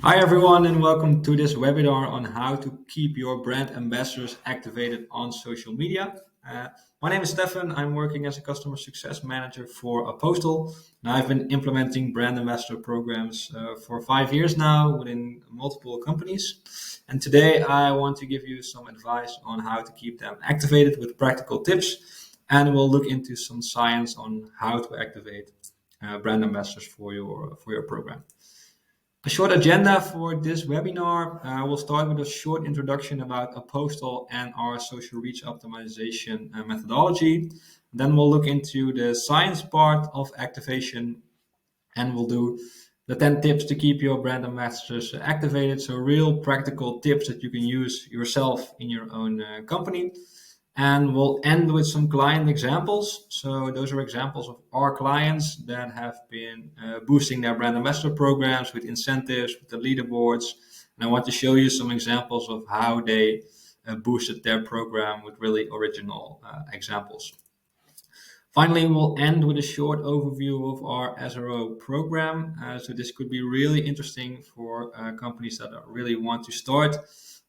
Hi, everyone, and welcome to this webinar on how to keep your brand ambassadors activated on social media. Uh, my name is Stefan. I'm working as a customer success manager for Apostal, and I've been implementing brand ambassador programs for 5 years now within multiple companies. And today I want to give you some advice on how to keep them activated with practical tips, and we'll look into some science on how to activate brand ambassadors for your program. A short agenda for this webinar. We'll start with a short introduction about Apostal and our social reach optimization methodology. Then we'll look into the science part of activation, and we'll do the 10 tips to keep your brand ambassadors activated. So real practical tips that you can use yourself in your own company. And we'll end with some client examples. So those are examples of our clients that have been boosting their brand ambassador programs with incentives, with the leaderboards. And I want to show you some examples of how they boosted their program with really original examples. Finally, we'll end with a short overview of our SRO program. So this could be really interesting for companies that really want to start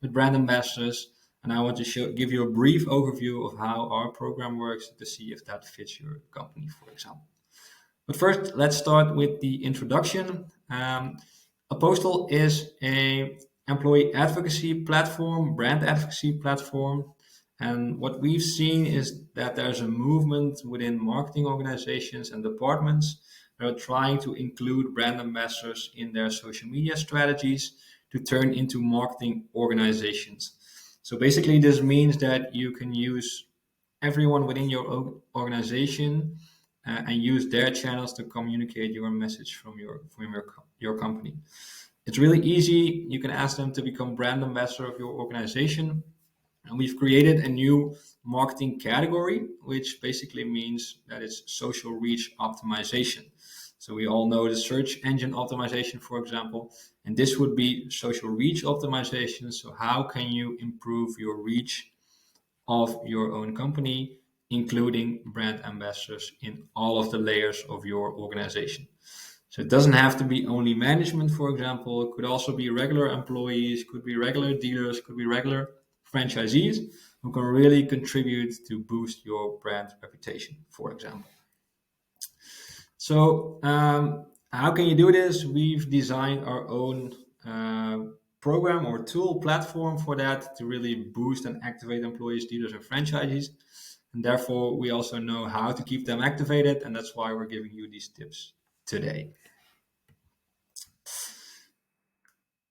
with brand ambassadors. And I want to give you a brief overview of how our program works to see if that fits your company, for example. But first, let's start with the introduction. Apostal is a employee advocacy platform, brand advocacy platform. And what we've seen is that there's a movement within marketing organizations and departments that are trying to include brand ambassadors in their social media strategies to turn into marketing organizations. So basically, this means that you can use everyone within your organization and use their channels to communicate your message from your company. It's really easy. You can ask them to become brand ambassador of your organization. And we've created a new marketing category, which basically means that it's social reach optimization. So we all know the search engine optimization, for example, and this would be social reach optimization. So how can you improve your reach of your own company, including brand ambassadors in all of the layers of your organization? So it doesn't have to be only management, for example. It could also be regular employees, could be regular dealers, could be regular franchisees who can really contribute to boost your brand reputation, for example. So how can you do this? We've designed our own program or tool platform for that to really boost and activate employees, dealers, and franchisees. And therefore, we also know how to keep them activated. And that's why we're giving you these tips today.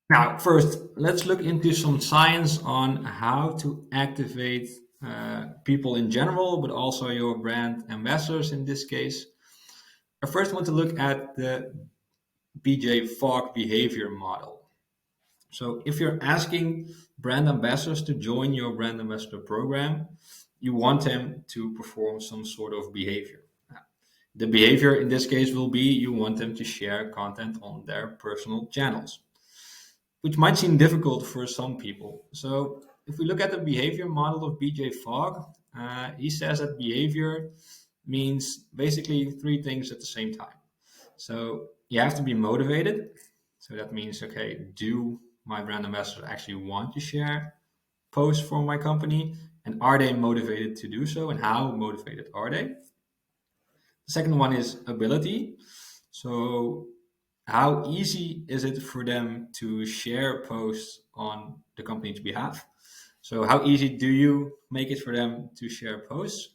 Now, first, let's look into some science on how to activate people in general, but also your brand ambassadors in this case. I first want to look at the BJ Fogg behavior model. So, if you're asking brand ambassadors to join your brand ambassador program, you want them to perform some sort of behavior. The behavior in this case will be you want them to share content on their personal channels, which might seem difficult for some people. So if we look at the behavior model of BJ Fogg, he says that behavior means basically three things at the same time. So you have to be motivated. So that means, okay, do my brand ambassadors actually want to share posts for my company? And are they motivated to do so? And how motivated are they? The second one is ability. So how easy is it for them to share posts on the company's behalf? So how easy do you make it for them to share posts?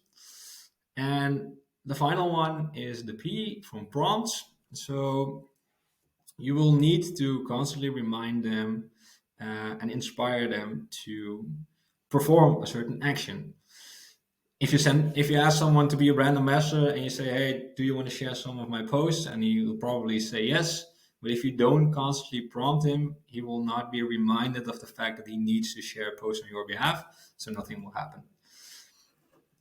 And the final one is the P from prompts. So you will need to constantly remind them and inspire them to perform a certain action. If you ask someone to be a brand ambassador and you say, hey, do you want to share some of my posts, and he will probably say yes. But if you don't constantly prompt him, he will not be reminded of the fact that he needs to share posts on your behalf, so nothing will happen.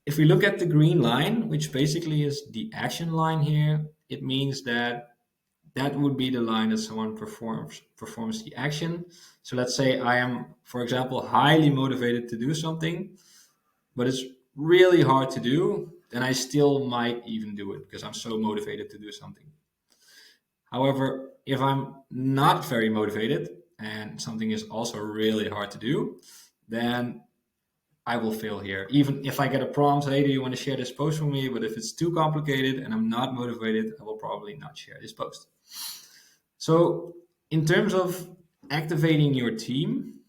If we look at the green line, which basically is the action line here, it means that that would be the line that someone performs the action. So let's say I am, for example, highly motivated to do something, but it's really hard to do, then I still might even do it because I'm so motivated to do something. However, if I'm not very motivated and something is also really hard to do, then I will fail here. Even if I get a prompt, hey, do you want to share this post for me? But if it's too complicated and I'm not motivated, I will probably not share this post. So, in terms of activating your team,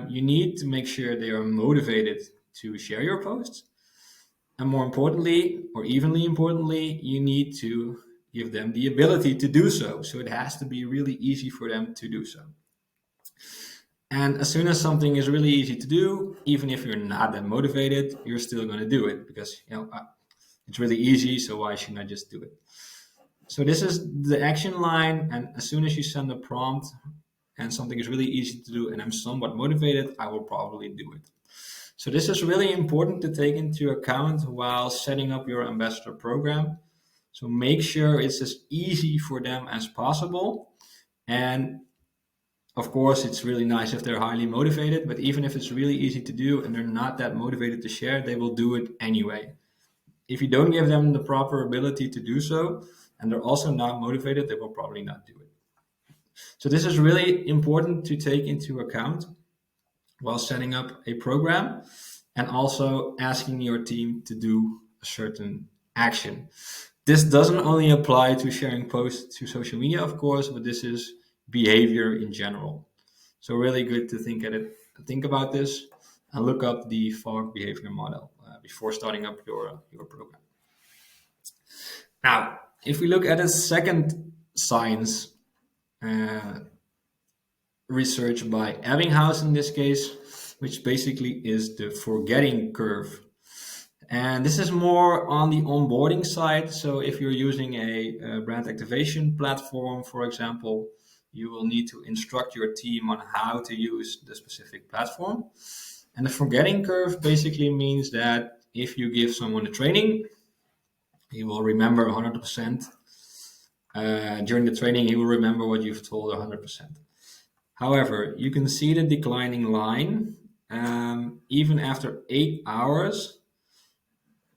you need to make sure they are motivated to share your posts. And more importantly, or evenly importantly, you need to give them the ability to do so. So, it has to be really easy for them to do so. And as soon as something is really easy to do, even if you're not that motivated, you're still going to do it because it's really easy. So why shouldn't I just do it? So this is the action line, and as soon as you send a prompt and something is really easy to do, and I'm somewhat motivated, I will probably do it. So this is really important to take into account while setting up your ambassador program. So make sure it's as easy for them as possible, and of course, it's really nice if they're highly motivated, but even if it's really easy to do and they're not that motivated to share, they will do it anyway. If you don't give them the proper ability to do so, and they're also not motivated, they will probably not do it. So this is really important to take into account while setting up a program and also asking your team to do a certain action. This doesn't only apply to sharing posts to social media, of course, but this is behavior in general. So really good to think about this, and look up the Fogg behavior model before starting up your program. Now, if we look at a second science uh, research by Ebbinghaus in this case, which basically is the forgetting curve. And this is more on the onboarding side. So if you're using a brand activation platform, for example, you will need to instruct your team on how to use the specific platform. And the forgetting curve basically means that if you give someone a training, he will remember 100%. During the training, he will remember what you've told 100%. However, you can see the declining line. Even after 8 hours,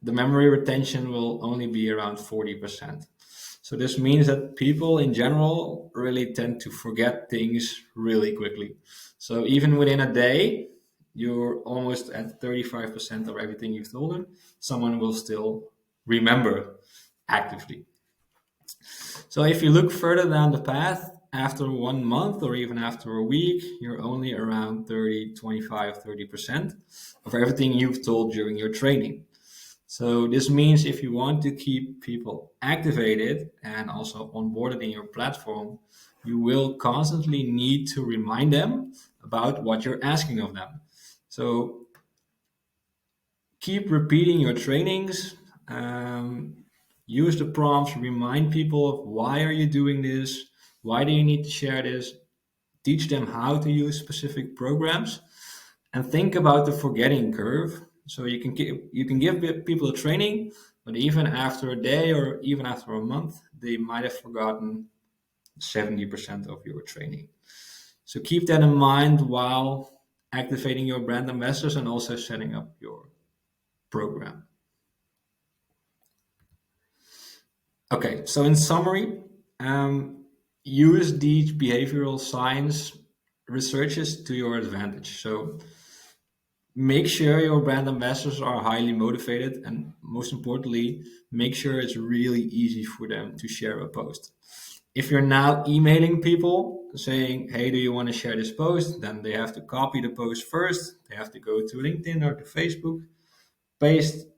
the memory retention will only be around 40%. So this means that people in general really tend to forget things really quickly. So even within a day, you're almost at 35% of everything you've told them. Someone will still remember actively. So if you look further down the path, after 1 month or even after a week, you're only around 30, 25, 30% of everything you've told during your training. So this means if you want to keep people activated and also onboarded in your platform, you will constantly need to remind them about what you're asking of them. So keep repeating your trainings. Use the prompts. Remind people of why are you doing this? Why do you need to share this? Teach them how to use specific programs, and think about the forgetting curve. So you can give people a training, but even after a day or even after a month, they might have forgotten 70% of your training. So keep that in mind while activating your brand ambassadors and also setting up your program. Okay, so in summary, use these behavioral science researches to your advantage. So make sure your brand ambassadors are highly motivated, and most importantly, make sure it's really easy for them to share a post. If you're now emailing people saying, hey, do you want to share this post? Then they have to copy the post first. They have to go to LinkedIn or to Facebook, paste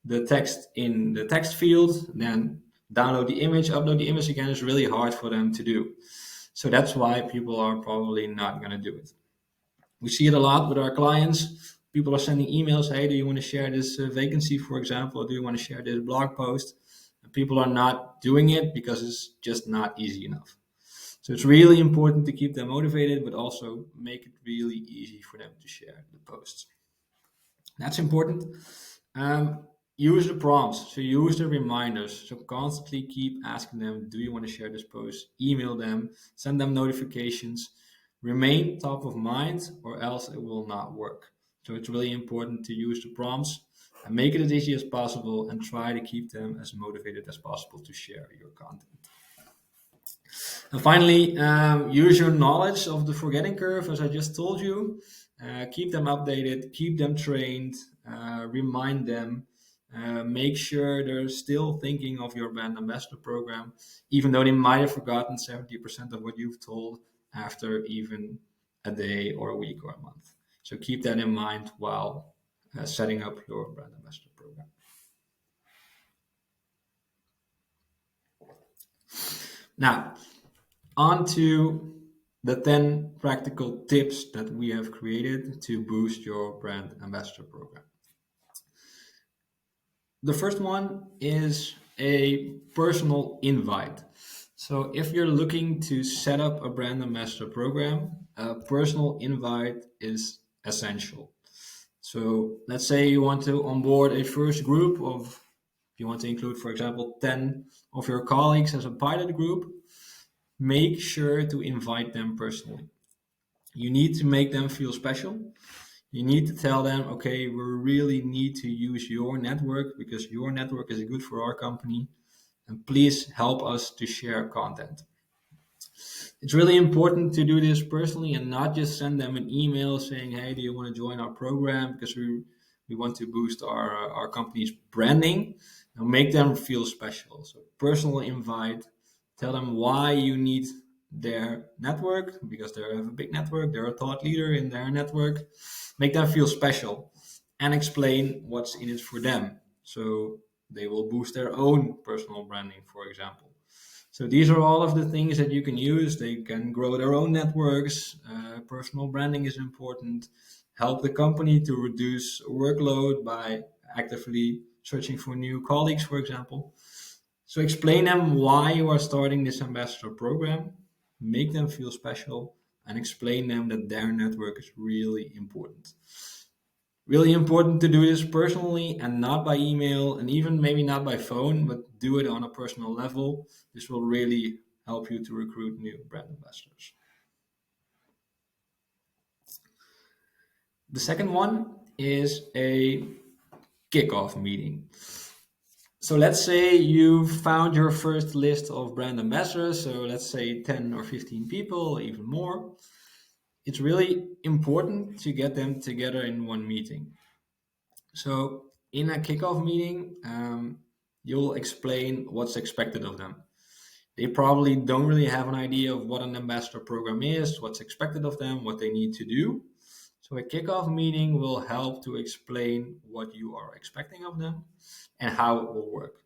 the text in the text field, then download the image, upload the image again. Is really hard for them to do. So that's why people are probably not going to do it. We see it a lot with our clients. People are sending emails, hey, do you want to share this vacancy, for example, or do you want to share this blog post? And people are not doing it because it's just not easy enough. So it's really important to keep them motivated, but also make it really easy for them to share the posts. That's important. Use the prompts, so use the reminders. So constantly keep asking them, do you want to share this post? Email them, send them notifications. Remain top of mind, or else it will not work. So it's really important to use the prompts and make it as easy as possible, and try to keep them as motivated as possible to share your content. And finally, use your knowledge of the forgetting curve, as I just told you. Keep them updated, keep them trained, remind them. Make sure they're still thinking of your brand ambassador program, even though they might have forgotten 70% of what you've told after even a day or a week or a month. So keep that in mind while setting up your brand ambassador program. Now, on to the 10 practical tips that we have created to boost your brand ambassador program. The first one is a personal invite. So, if you're looking to set up a brand ambassador program, a personal invite is essential. So, let's say you want to onboard a first group of, you want to include, for example, 10 of your colleagues as a pilot group, make sure to invite them personally. You need to make them feel special. You need to tell them, okay, we really need to use your network because your network is good for our company. And please help us to share content. It's really important to do this personally and not just send them an email saying, hey, do you want to join our program? Because we want to boost our company's branding. Now make them feel special. So personal invite, tell them why you need their network because they have a big network, they're a thought leader in their network. Make them feel special and explain what's in it for them. So they will boost their own personal branding, for example. So these are all of the things that you can use. They can grow their own networks. Personal branding is important. Help the company to reduce workload by actively searching for new colleagues, for example. So explain them why you are starting this ambassador program, make them feel special, and explain them that their network is really important. Really important to do this personally and not by email and even maybe not by phone, but do it on a personal level. This will really help you to recruit new brand ambassadors. The second one is a kickoff meeting. So let's say you found your first list of brand ambassadors. So let's say 10 or 15 people, even more. It's really important to get them together in one meeting. So in a kickoff meeting, you'll explain what's expected of them. They probably don't really have an idea of what an ambassador program is, what's expected of them, what they need to do. So a kickoff meeting will help to explain what you are expecting of them and how it will work.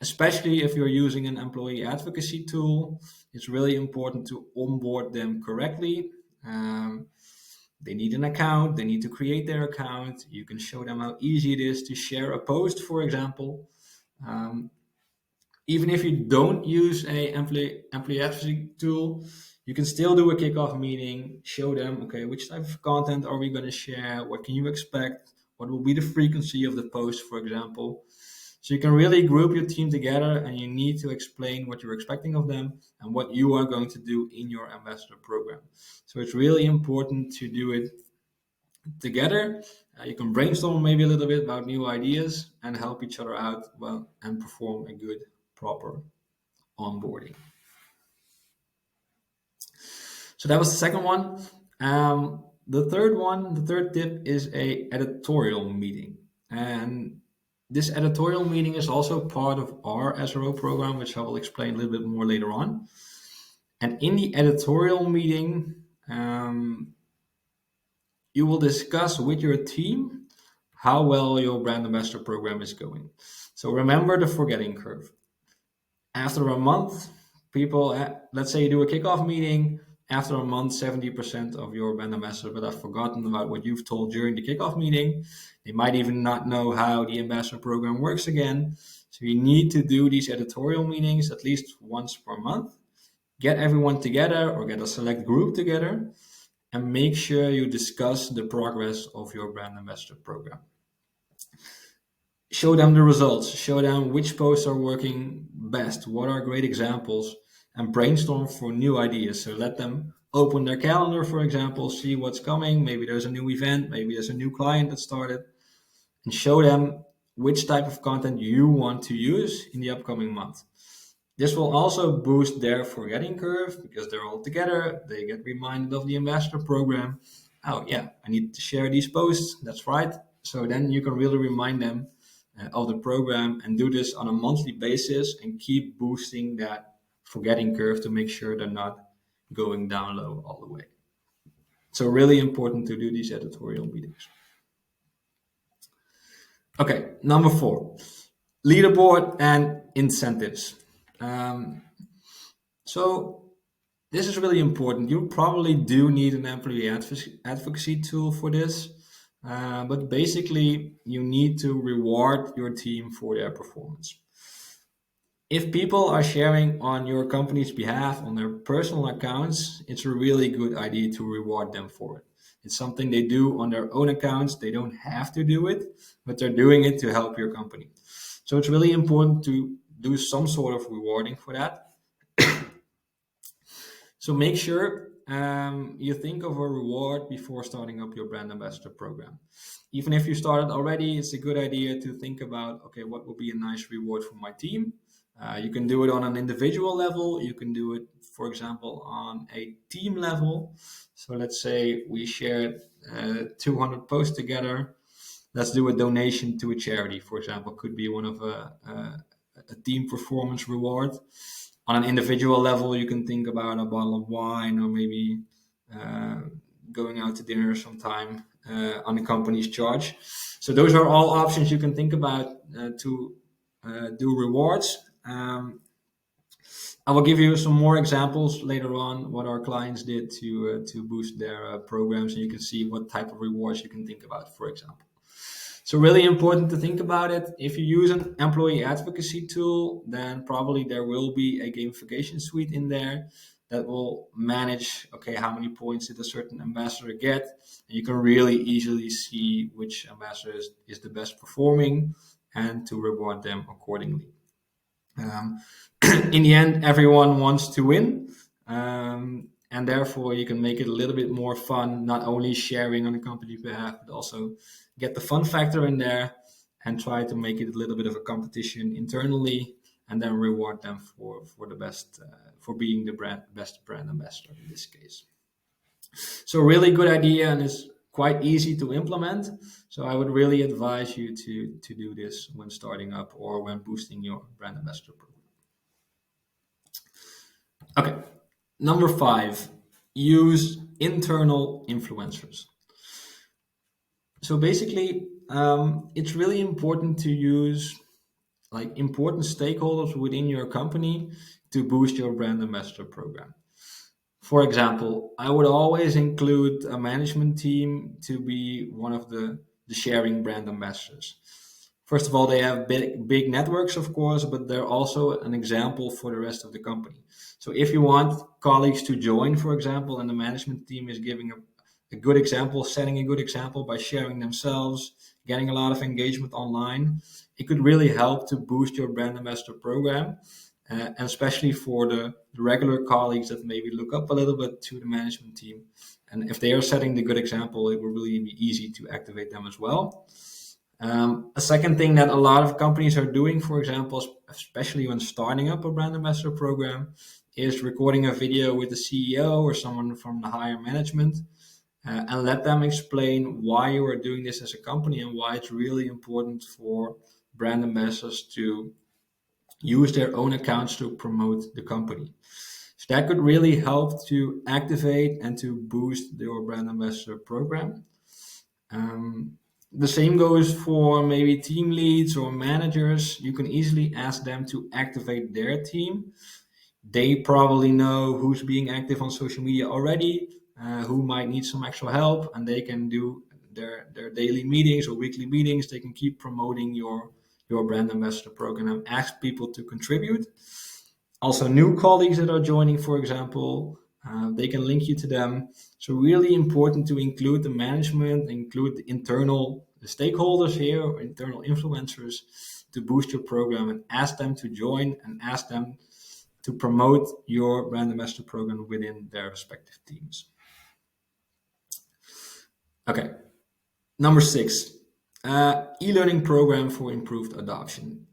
Especially if you're using an employee advocacy tool, it's really important to onboard them correctly. They need an account, they need to create their account. You can show them how easy it is to share a post, for example. Um, Even if you don't use a employee advocacy tool, you can still do a kickoff meeting, show them, okay, which type of content are we going to share? What can you expect? What will be the frequency of the post, for example? So you can really group your team together and you need to explain what you're expecting of them and what you are going to do in your ambassador program. So it's really important to do it together. You can brainstorm maybe a little bit about new ideas and help each other out well and perform a good, proper onboarding. So that was the second one. The third tip is a editorial meeting. And this editorial meeting is also part of our SRO program, which I will explain a little bit more later on. And in the editorial meeting, you will discuss with your team how well your brand ambassador program is going. So remember the forgetting curve. After a month, people, let's say you do a kickoff meeting. After a month, 70% of your brand ambassadors will have forgotten about what you've told during the kickoff meeting. They might even not know how the ambassador program works again. So you need to do these editorial meetings at least once per month. Get everyone together or get a select group together and make sure you discuss the progress of your brand ambassador program. Show them the results, show them which posts are working best, what are great examples, and brainstorm for new ideas. So let them open their calendar, for example, see what's coming. Maybe there's a new event, maybe there's a new client that started, and show them which type of content you want to use in the upcoming month. This will also boost their forgetting curve because they're all together. They get reminded of the ambassador program. Oh, yeah, I need to share these posts. That's right. So then you can really remind them of the program and do this on a monthly basis and keep boosting that forgetting curve to make sure they're not going down low all the way. So, really important to do these editorial meetings. Okay, number 4, leaderboard and incentives. Um, so this is really important. You probably do need an employee advocacy tool for this, but basically you need to reward your team for their performance. If people are sharing on your company's behalf on their personal accounts, it's a really good idea to reward them for it. It's something they do on their own accounts. They don't have to do it, but they're doing it to help your company. So it's really important to do some sort of rewarding for that. So make sure you think of a reward before starting up your brand ambassador program. Even if you started already, it's a good idea to think about, okay, what would be a nice reward for my team? You can do it on an individual level. You can do it, for example, on a team level. So let's say we shared 200 posts together. Let's do a donation to a charity, for example. Could be one of a team performance reward. On an individual level, you can think about a bottle of wine or maybe uh, going out to dinner sometime on the company's charge. So those are all options you can think about to do rewards. I will give you some more examples later on what our clients did to boost their programs, and you can see what type of rewards you can think about, for example. So really important to think about it. If you use an employee advocacy tool, then probably there will be a gamification suite in there that will manage, okay, how many points did a certain ambassador get? And you can really easily see which ambassador is the best performing and to reward them accordingly. Um, in the end, everyone wants to win. And therefore, you can make it a little bit more fun, not only sharing on the company's behalf, but also get the fun factor in there and try to make it a little bit of a competition internally and then reward them for the best, for being the best brand ambassador in this case. So, really good idea, and it's quite easy to implement. So, I would really advise you to do this when starting up or when boosting your brand ambassador program. Okay, number 5, use internal influencers. So basically, it's really important to use like important stakeholders within your company to boost your brand ambassador program. For example, I would always include a management team to be one of the sharing brand ambassadors. First of all, they have big networks, of course, but they're also an example for the rest of the company. So if you want colleagues to join, for example, and the management team is giving a good example, setting a good example by sharing themselves, getting a lot of engagement online, it could really help to boost your brand ambassador program. And especially for the regular colleagues that maybe look up a little bit to the management team. And if they are setting the good example, it will really be easy to activate them as well. A second thing that a lot of companies are doing, for example, especially when starting up a brand ambassador program, is recording a video with the CEO or someone from the higher management and let them explain why you are doing this as a company and why it's really important for brand ambassadors to use their own accounts to promote the company. So that could really help to activate and to boost your brand ambassador program. The same goes for maybe team leads or managers. You can easily ask them to activate their team. They probably know who's being active on social media already, who might need some extra help, and they can do their daily meetings or weekly meetings. They can keep promoting your brand ambassador program and ask people to contribute. Also, new colleagues that are joining, for example, they can link you to them. So, really important to include the management, include the internal stakeholders here, or internal influencers, to boost your program and ask them to join and ask them to promote your brand ambassador program within their respective teams. Okay, number 6, e-learning program for improved adoption.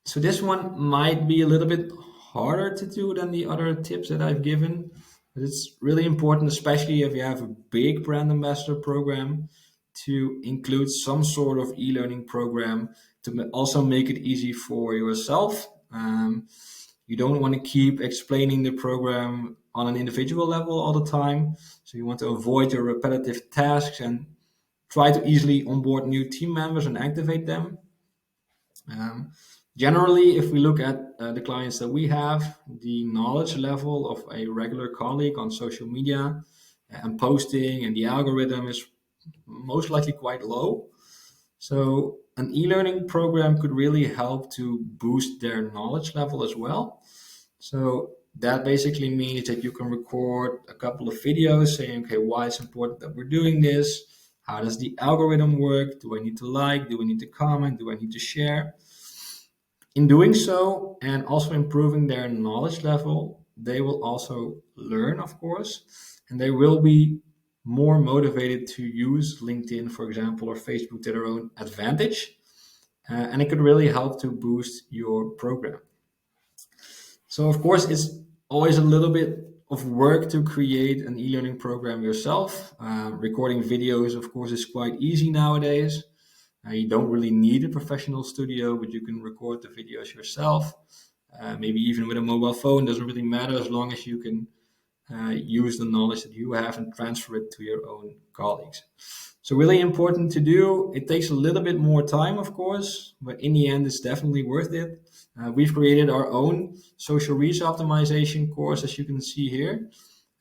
So this one might be a little bit harder to do than the other tips that I've given, but it's really important, especially if you have a big brand ambassador program, to include some sort of e-learning program to also make it easy for yourself. You don't want to keep explaining the program on an individual level all the time. So you want to avoid your repetitive tasks and try to easily onboard new team members and activate them. Um, Generally, if we look at the clients that we have, the knowledge level of a regular colleague on social media and posting and the algorithm is most likely quite low. So an e-learning program could really help to boost their knowledge level as well. So that basically means that you can record a couple of videos saying, okay, why it's important that we're doing this. How does the algorithm work? Do I need to like? Do I need to comment? Do I need to share? In doing so, and also improving their knowledge level, they will also learn, of course, and they will be more motivated to use LinkedIn, for example, or Facebook to their own advantage. And it could really help to boost your program. So, of course, it's always a little bit of work to create an e-learning program yourself. Recording videos, of course, is quite easy nowadays. You don't really need a professional studio, but you can record the videos yourself. Maybe even with a mobile phone, doesn't really matter as long as you can use the knowledge that you have and transfer it to your own colleagues. So really important to do. It takes a little bit more time, of course, but in the end, it's definitely worth it. We've created our own social reach optimization course, as you can see here,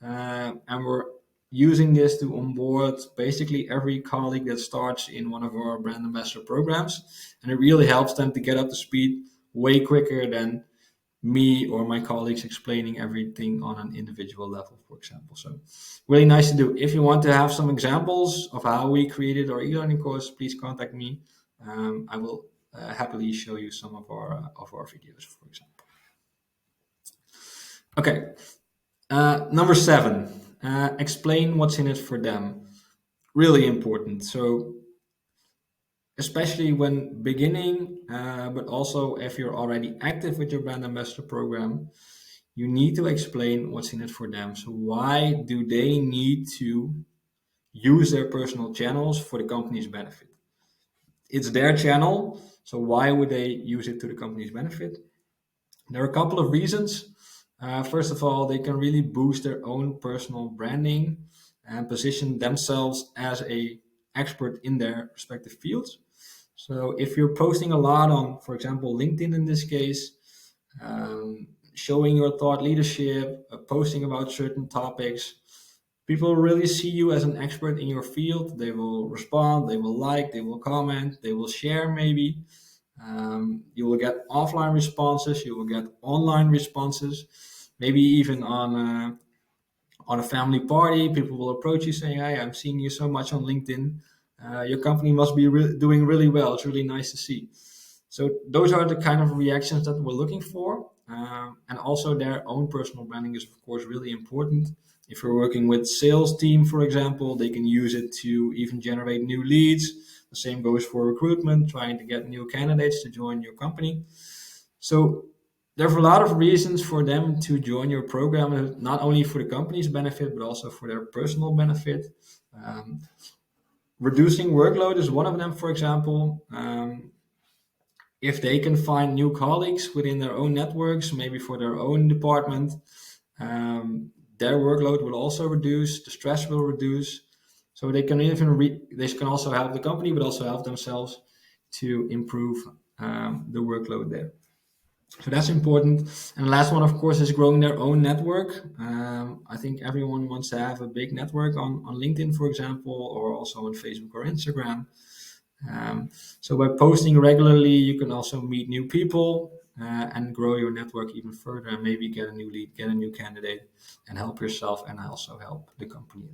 and we're using this to onboard basically every colleague that starts in one of our brand ambassador programs, and it really helps them to get up to speed way quicker than me or my colleagues explaining everything on an individual level, for example. So really nice to do. If you want to have some examples of how we created our e-learning course, please contact me. I will happily show you some of our videos, for example. Okay, number 7, explain what's in it for them. Really important. So especially when beginning, but also if you're already active with your brand ambassador program, you need to explain what's in it for them. So why do they need to use their personal channels for the company's benefit? It's their channel, so why would they use it to the company's benefit? There are a couple of reasons. First of all, they can really boost their own personal branding and position themselves as a expert in their respective fields. So if you're posting a lot on, for example, LinkedIn in this case, showing your thought leadership, posting about certain topics, people really see you as an expert in your field. They will respond, they will like, they will comment, they will share maybe. You will get offline responses, you will get online responses, maybe even on a family party, people will approach you saying, "Hey, I'm seeing you so much on LinkedIn. Your company must be doing really well. It's really nice to see." So those are the kind of reactions that we're looking for. And also their own personal branding is, of course, really important. If you're working with sales team, for example, they can use it to even generate new leads. The same goes for recruitment, trying to get new candidates to join your company. So there are a lot of reasons for them to join your program, not only for the company's benefit, but also for their personal benefit. Um, Reducing workload is one of them, for example. If they can find new colleagues within their own networks, maybe for their own department, their workload will also reduce, the stress will reduce. So they can even they can also help the company, but also help themselves to improve the workload there. So that's important. And the last one, of course, is growing their own network. I think everyone wants to have a big network on LinkedIn, for example, or also on Facebook or Instagram. So by posting regularly, you can also meet new people and grow your network even further, and maybe get a new lead, get a new candidate, and help yourself and also help the company.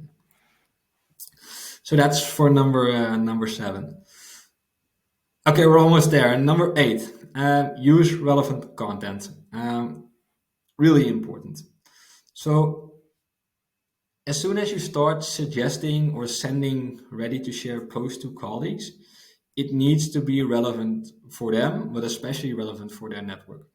So that's for number 7. Okay, we're almost there. Number 8, use relevant content. Really important. So as soon as you start suggesting or sending ready to share posts to colleagues, it needs to be relevant for them, but especially relevant for their network.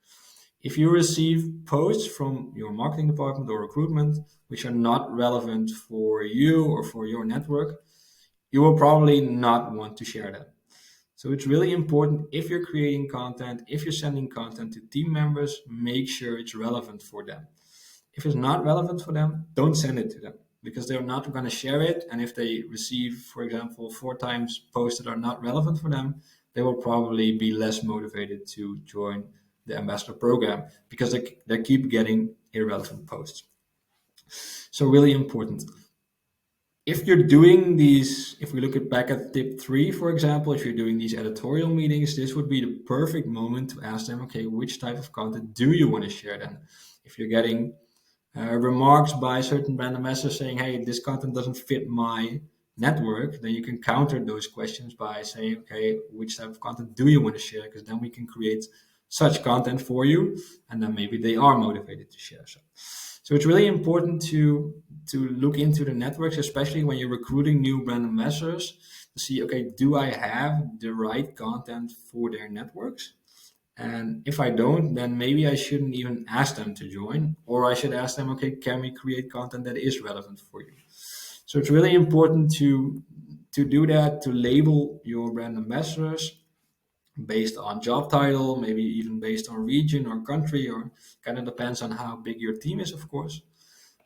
If you receive posts from your marketing department or recruitment which are not relevant for you or for your network, you will probably not want to share them. So it's really important, if you're creating content, if you're sending content to team members, make sure it's relevant for them. If it's not relevant for them, don't send it to them, because they're not going to share it. And if they receive, for example, 4 times posts that are not relevant for them, they will probably be less motivated to join the ambassador program, because they keep getting irrelevant posts. So really important. If you're doing these, if we look back at tip 3, for example, if you're doing these editorial meetings, this would be the perfect moment to ask them, okay, which type of content do you want to share then? If you're getting remarks by certain brand ambassadors saying, hey, this content doesn't fit my network, then you can counter those questions by saying, okay, which type of content do you want to share? Because then we can create such content for you, and then maybe they are motivated to share. So it's really important to look into the networks, especially when you're recruiting new brand ambassadors, to see, okay, do I have the right content for their networks? And if I don't, then maybe I shouldn't even ask them to join, or I should ask them, okay, can we create content that is relevant for you? So it's really important to do that, to label your brand ambassadors based on job title, maybe even based on region or country, or kind of depends on how big your team is, of course.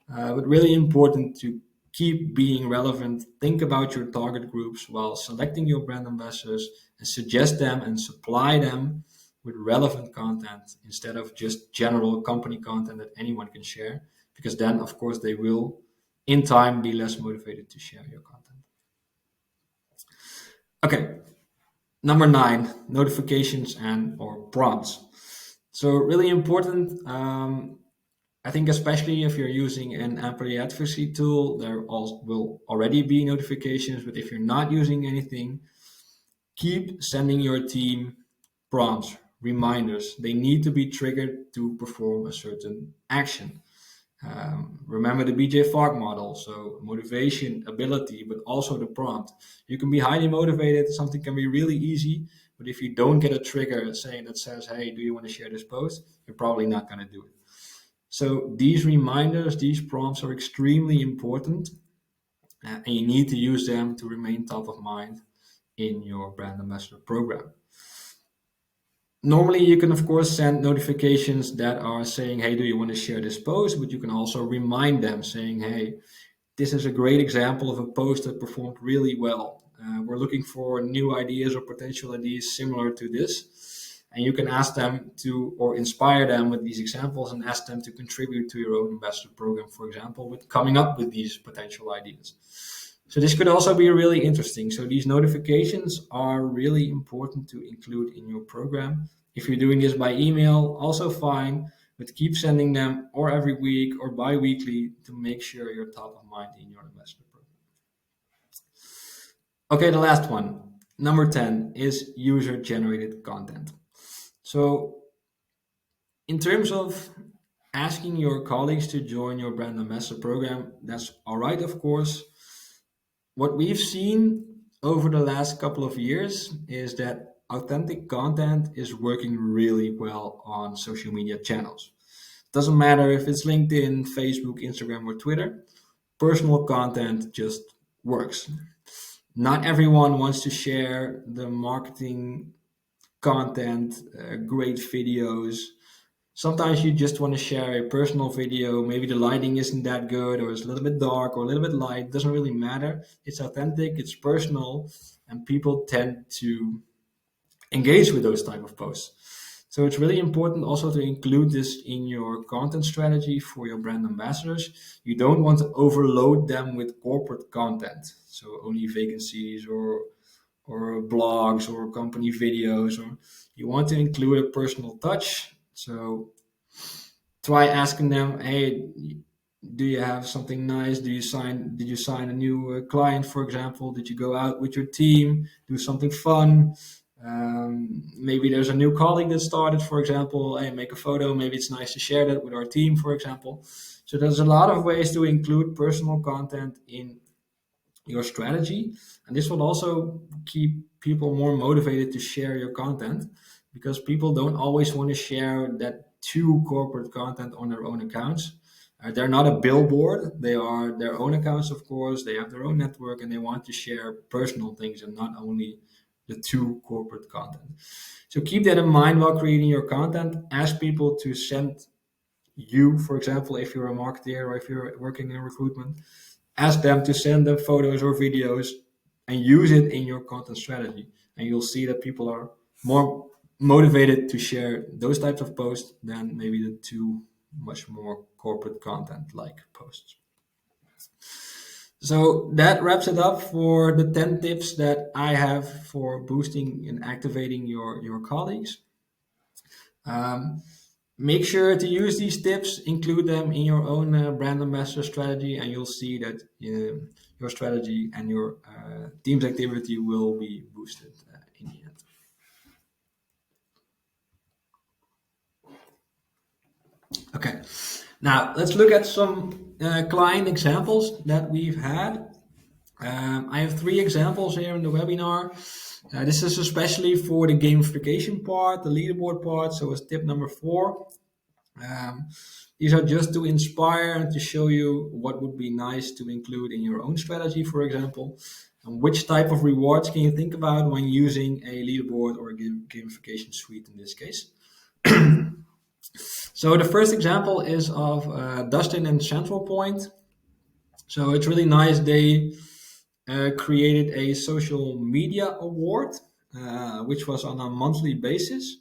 But really important to keep being relevant. Think about your target groups while selecting your brand ambassadors, and suggest them and supply them with relevant content instead of just general company content that anyone can share, because then, of course, they will in time be less motivated to share your content. Okay, number 9, notifications and or prompts. So really important. I think especially if you're using an employee advocacy tool, there will already be notifications. But if you're not using anything, keep sending your team prompts, reminders. They need to be triggered to perform a certain action. Remember the BJ Fogg model. So motivation, ability, but also the prompt. You can be highly motivated. Something can be really easy. But if you don't get a trigger saying that says, hey, do you want to share this post? You're probably not going to do it. So these reminders, these prompts are extremely important, and you need to use them to remain top of mind in your brand ambassador program. Normally, you can, of course, send notifications that are saying, hey, do you want to share this post? But you can also remind them saying, hey, this is a great example of a post that performed really well. We're looking for new ideas or potential ideas similar to this. And you can ask them to, or inspire them with these examples, and ask them to contribute to your own ambassador program, for example, with coming up with these potential ideas. So this could also be really interesting. So these notifications are really important to include in your program. If you're doing this by email, also fine, but keep sending them or every week or bi-weekly to make sure you're top of mind in your ambassador program. Okay, the last one, number 10, is user-generated content. So in terms of asking your colleagues to join your brand ambassador program, that's all right, of course. What we've seen over the last couple of years is that authentic content is working really well on social media channels. Doesn't matter if it's LinkedIn, Facebook, Instagram, or Twitter, personal content just works. Not everyone wants to share the marketing content, great videos. Sometimes you just want to share a personal video. Maybe the lighting isn't that good, or it's a little bit dark or a little bit light. Doesn't really matter. It's authentic, it's personal, and people tend to engage with those type of posts. So it's really important also to include this in your content strategy for your brand ambassadors. You don't want to overload them with corporate content. So only vacancies or blogs or company videos, or you want to include a personal touch. So try asking them, hey, do you have something nice? Did you sign a new client, for example? Did you go out with your team, do something fun? Maybe there's a new colleague that started, for example, hey, make a photo. Maybe it's nice to share that with our team, for example. So there's a lot of ways to include personal content in your strategy, and this will also keep people more motivated to share your content, because people don't always want to share that too corporate content on their own accounts. They're not a billboard. They are their own accounts, of course. They have their own network, and they want to share personal things and not only the too corporate content. So keep that in mind while creating your content. Ask people to send you, for example, if you're a marketer or if you're working in recruitment, ask them to send them photos or videos and use it in your content strategy. And you'll see that people are more motivated to share those types of posts than maybe the too much more corporate content like posts. So that wraps it up for the 10 tips that I have for boosting and activating your colleagues. Um, Make sure to use these tips, include them in your own brand ambassador strategy, and you'll see that your strategy and your team's activity will be boosted in the end. Okay, now let's look at some client examples that we've had. I have 3 examples here in the webinar. This is especially for the gamification part, the leaderboard part. So it's tip number 4. These are just to inspire and to show you what would be nice to include in your own strategy, for example, and which type of rewards can you think about when using a leaderboard or a gamification suite in this case. So the first example is of Dustin and Central Point. So it's really nice. They created a social media award, which was on a monthly basis.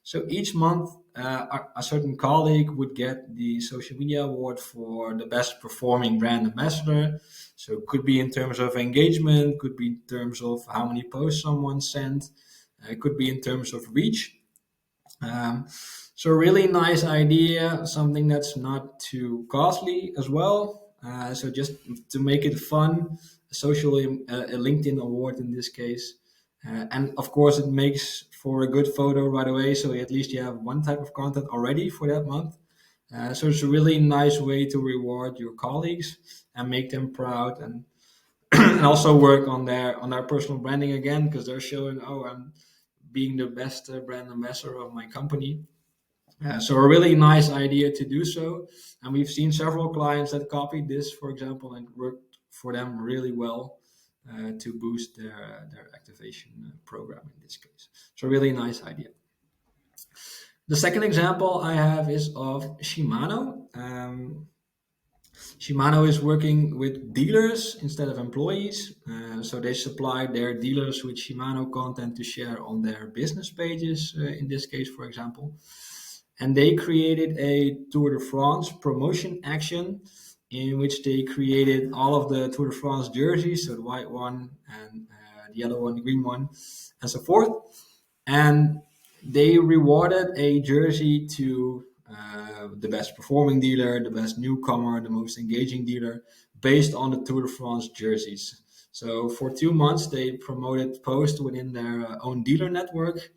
So each month, a certain colleague would get the social media award for the best performing brand ambassador. So it could be in terms of engagement, could be in terms of how many posts someone sent, it could be in terms of reach. So really nice idea, something that's not too costly as well. So just to make it fun, socially, a LinkedIn award in this case. And of course, it makes for a good photo right away. So at least you have one type of content already for that month. So it's a really nice way to reward your colleagues and make them proud, and, and also work on their personal branding again, because they're showing, oh, I'm being the best brand ambassador of my company. So a really nice idea to do so. And we've seen several clients that copied this, for example, and worked for them really well to boost their activation program in this case. So really nice idea. The second example I have is of Shimano. Shimano is working with dealers instead of employees. So they supply their dealers with Shimano content to share on their business pages, in this case, for example. And they created a Tour de France promotion action in which they created all of the Tour de France jerseys, so the white one and the yellow one, the green one, and so forth. And they rewarded a jersey to the best performing dealer, the best newcomer, the most engaging dealer, based on the Tour de France jerseys. So for 2 months, they promoted posts within their own dealer network,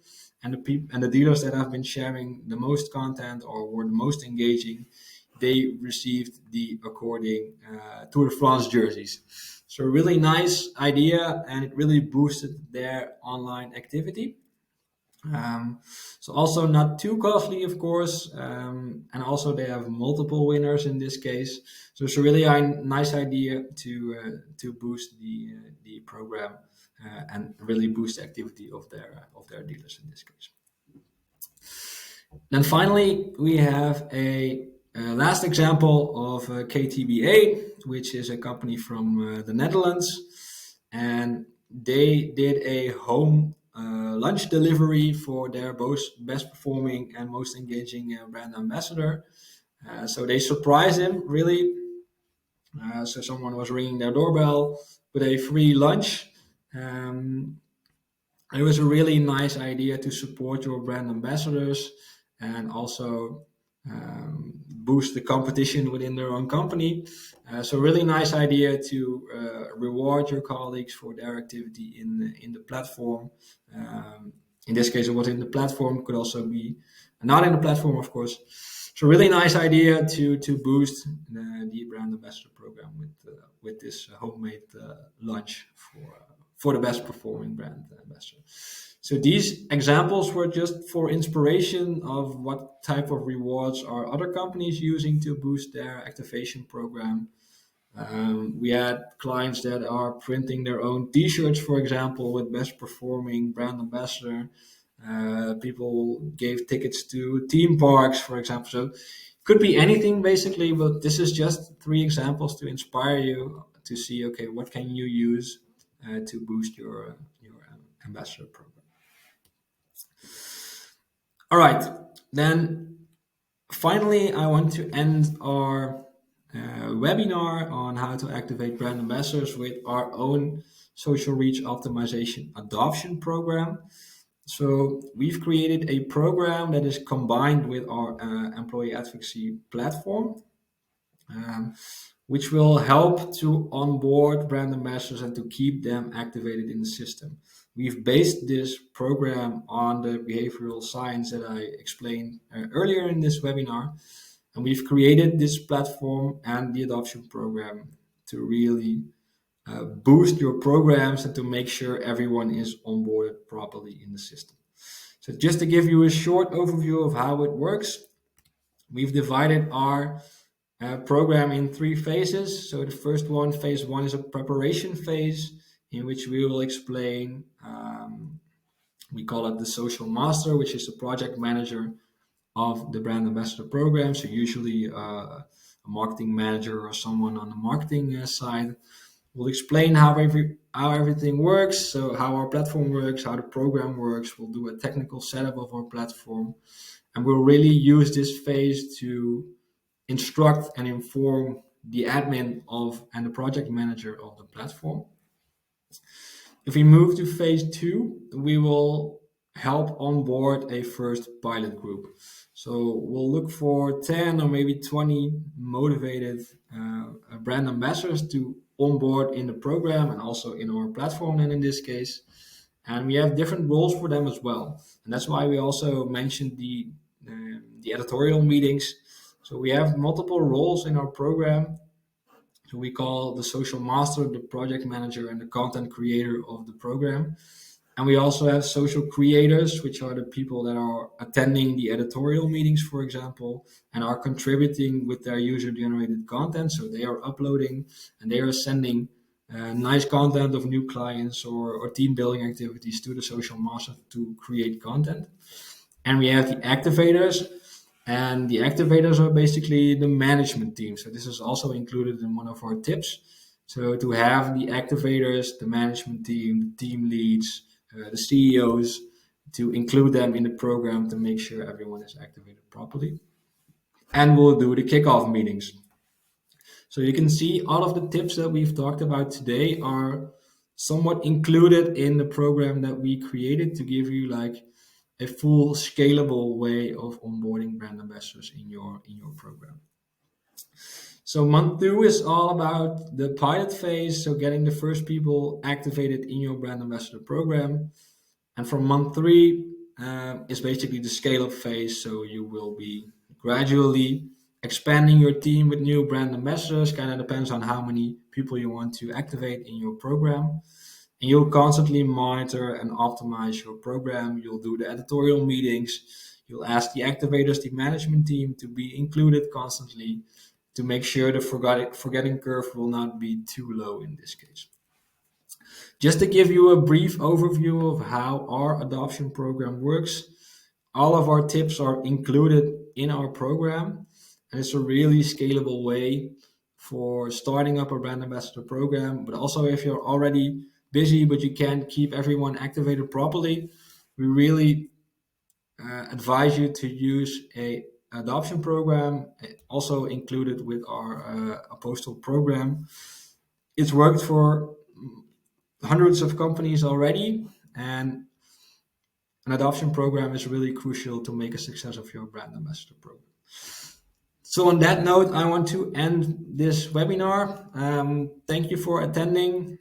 and the dealers that have been sharing the most content or were the most engaging, they received the according Tour de France jerseys. So a really nice idea, and it really boosted their online activity. So also not too costly, of course, and also they have multiple winners in this case. So it's a really nice idea to boost the program and really boost the activity of their dealers in this case. Then finally, we have a last example of KTBA, which is a company from the Netherlands, and they did a home lunch delivery for their best performing and most engaging brand ambassador. So they surprised him really. So someone was ringing their doorbell with a free lunch. It was a really nice idea to support your brand ambassadors and also boost the competition within their own company. So really nice idea to reward your colleagues for their activity in the platform. In this case, it was in the platform, could also be not in the platform, of course. So really nice idea to boost the brand ambassador program with this homemade lunch for the best performing brand ambassador. So these examples were just for inspiration of what type of rewards are other companies using to boost their activation program. We had clients that are printing their own T-shirts, for example, with best performing brand ambassador. People gave tickets to theme parks, for example. So could be anything basically, but this is just three examples to inspire you to see, okay, what can you use to boost your ambassador program. All right, then finally, I want to end our webinar on how to activate brand ambassadors with our own social reach optimization adoption program. So we've created a program that is combined with our employee advocacy platform, um, which will help to onboard brand ambassadors and to keep them activated in the system. We've based this program on the behavioral science that I explained earlier in this webinar. And we've created this platform and the adoption program to really boost your programs and to make sure everyone is onboarded properly in the system. So just to give you a short overview of how it works, we've divided our program in three phases. So the first one, phase one, is a preparation phase in which we will explain, we call it the social master, which is the project manager of the brand ambassador program. So usually a marketing manager or someone on the marketing side will explain how everything works. So how our platform works, how the program works. We'll do a technical setup of our platform, and we'll really use this phase to instruct and inform the admin of and the project manager of the platform. If we move to phase two, we will help onboard a first pilot group. So we'll look for 10 or maybe 20 motivated brand ambassadors to onboard in the program and also in our platform, and in this case. And we have different roles for them as well. And that's why we also mentioned the editorial meetings. So we have multiple roles in our program. So we call the social master, the project manager, and the content creator of the program. And we also have social creators, which are the people that are attending the editorial meetings, for example, and are contributing with their user-generated content. So they are uploading and they are sending nice content of new clients or team building activities to the social master to create content. And we have the activators. And the activators are basically the management team. So this is also included in one of our tips. So to have the activators, the management team, the team leads, the CEOs, to include them in the program to make sure everyone is activated properly. And we'll do the kickoff meetings. So you can see all of the tips that we've talked about today are somewhat included in the program that we created to give you like a full scalable way of onboarding brand ambassadors in your program. So month 2 is all about the pilot phase, so getting the first people activated in your brand ambassador program. And from month 3 is basically the scale up phase, so you will be gradually expanding your team with new brand ambassadors. Kind of depends on how many people you want to activate in your program. And you'll constantly monitor and optimize your program. You'll do the editorial meetings. You'll ask the activators, the management team, to be included constantly to make sure the forgetting curve will not be too low in this case. Just to give you a brief overview of how our adoption program works, all of our tips are included in our program, and it's a really scalable way for starting up a brand ambassador program. But also, if you're already busy but you can't keep everyone activated properly, we really advise you to use a adoption program, also included with our Apostle program. It's worked for hundreds of companies already, and an adoption program is really crucial to make a success of your brand ambassador program. So on that note, I want to end this webinar. Thank you for attending.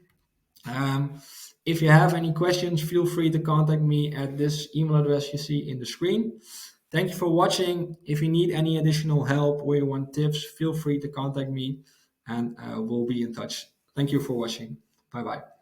If you have any questions, feel free to contact me at this email address you see in the screen. Thank you for watching. If you need any additional help or you want tips, feel free to contact me and we'll be in touch. Thank you for watching. Bye-bye.